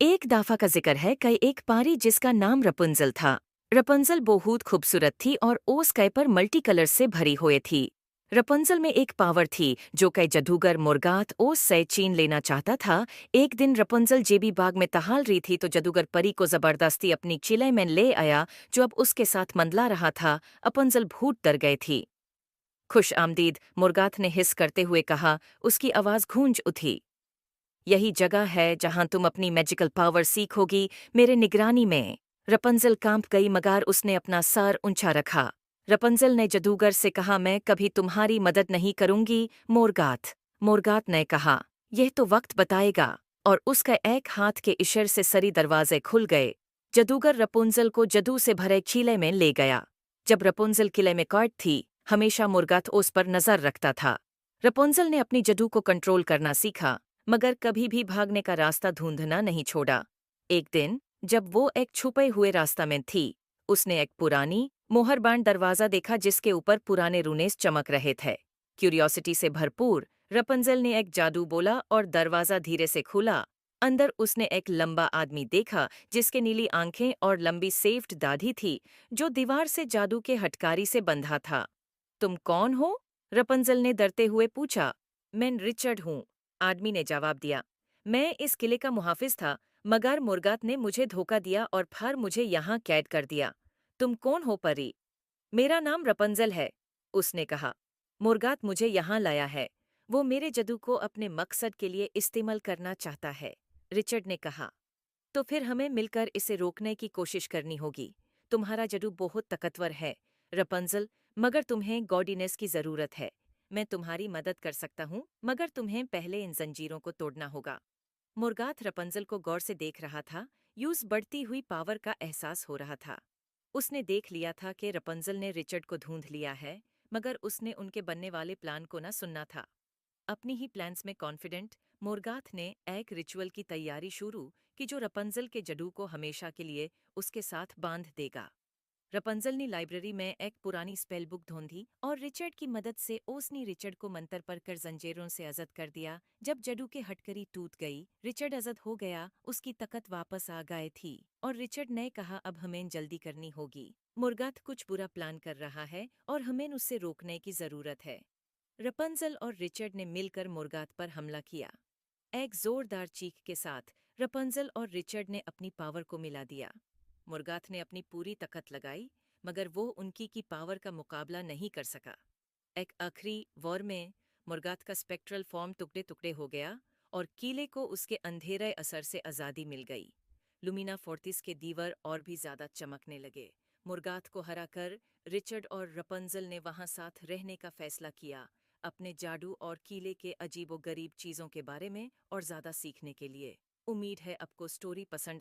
एक दाफा का जिक्र है कई एक पारी जिसका नाम रपुंजल था। रपुंजल बहुत खूबसूरत थी और ओ स्काई पर मल्टी कलर से भरी हुई थी। रपुंजल में एक पावर थी जो कई जादूगर मुर्गात ओस से छीन लेना चाहता था। एक दिन रपुंजल जेबी बाग में टहल रही थी तो जादूगर परी को जबरदस्ती अपनी चिले में ले आया जो अब उसके साथ मंडला रहा था। रपुंजल भूत डर गई थी। खुश आमदीद, मुर्गात ने हिस करते हुए कहा। उसकी आवाज गूंज उठी। यही जगह है जहां तुम अपनी मैजिकल पावर सीखोगी, मेरे निगरानी में। रपुंजल कांप गई मगर उसने अपना सर ऊंचा रखा। रपुंजल ने जादूगर से कहा, मैं कभी तुम्हारी मदद नहीं करूंगी मोरगात। मोरगात ने कहा, यह तो वक्त बताएगा। और उसका एक हाथ के इशारे से सरी दरवाजे खुल गए। जादूगर रपुंजल को जादू से भरे किले में ले गया। जब रपुंजल किले में कैद थी, हमेशा मुर्गात उस पर नजर रखता था। रपुंजल ने अपनी जादू को कंट्रोल करना सीखा, मगर कभी भी भागने का रास्ता ढूंढना नहीं छोड़ा। एक दिन जब वो एक छुपे हुए रास्ता में थी, उसने एक पुरानी मोहरबान दरवाजा देखा जिसके ऊपर पुराने रूनेस चमक रहे थे। क्यूरियोसिटी से भरपूर रपुंजल ने एक जादू बोला और दरवाजा धीरे से खुला। अंदर उसने एक लंबा आदमी देखा जिसके नीली आंखें और लंबी सेव्ड दाढ़ी थी, जो दीवार से जादू के हटकारी से बंधा था। तुम कौन हो? रपुंजल ने डरते हुए पूछा। मैं रिचर्ड हूँ, आदमी ने जवाब दिया। मैं इस किले का मुहाफिज था, मगर मुर्गात ने मुझे धोखा दिया और फिर मुझे यहाँ कैद कर दिया। तुम कौन हो परी? मेरा नाम रपुंजल है, उसने कहा। मुर्गात मुझे यहाँ लाया है। वो मेरे जादू को अपने मकसद के लिए इस्तेमाल करना चाहता है, रिचर्ड ने कहा। तो फिर हमें मिलकर इसे रोकने की कोशिश करनी होगी। तुम्हारा जादू बहुत ताकतवर है रपुंजल, मगर तुम्हें गॉडीनेस की जरूरत है। मैं तुम्हारी मदद कर सकता हूँ, मगर तुम्हें पहले इन जंजीरों को तोड़ना होगा। मुर्गात रपुंजल को गौर से देख रहा था। यूज बढ़ती हुई पावर का एहसास हो रहा था। उसने देख लिया था कि रपुंजल ने रिचर्ड को ढूंढ लिया है, मगर उसने उनके बनने वाले प्लान को न सुनना था। अपनी ही प्लान्स में कॉन्फिडेंट, मोरगाथ ने एक रिचुअल की तैयारी शुरू की जो रपुंजल के जादू को हमेशा के लिए उसके साथ बांध देगा। रपुंजल ने लाइब्रेरी में एक पुरानी स्पेल बुक ढूंढी और रिचर्ड की मदद से उसने रिचर्ड को मंतर पढ़कर जंजीरों से आजाद कर दिया। जब जादू की हटकड़ी टूट गई, रिचर्ड आजाद हो गया, उसकी ताकत वापस आ गई थी। और रिचर्ड ने कहा, अब हमें जल्दी करनी होगी। मुर्गात कुछ बुरा प्लान कर रहा है और हमें उससे रोकने की जरूरत है। रपुंजल और रिचर्ड ने मिलकर मुर्गात पर हमला किया। एक जोरदार चीख के साथ रपुंजल और रिचर्ड ने अपनी पावर को मिला दिया। मुर्गात ने अपनी पूरी ताकत लगाई, मगर वो उनकी की पावर का मुकाबला नहीं कर सका। एक आखिरी वॉर में मुर्गात का स्पेक्ट्रल फॉर्म टुकड़े टुकड़े हो गया और किले को उसके अंधेरे असर से आज़ादी मिल गई। लुमिना फोर्टिस के दीवार और भी ज्यादा चमकने लगे। मुर्गात को हराकर रिचर्ड और रपुंजल ने वहां साथ रहने का फैसला किया, अपने जादू और किले के अजीबो गरीब चीजों के बारे में और ज्यादा सीखने के लिए। उम्मीद है आपको स्टोरी पसंद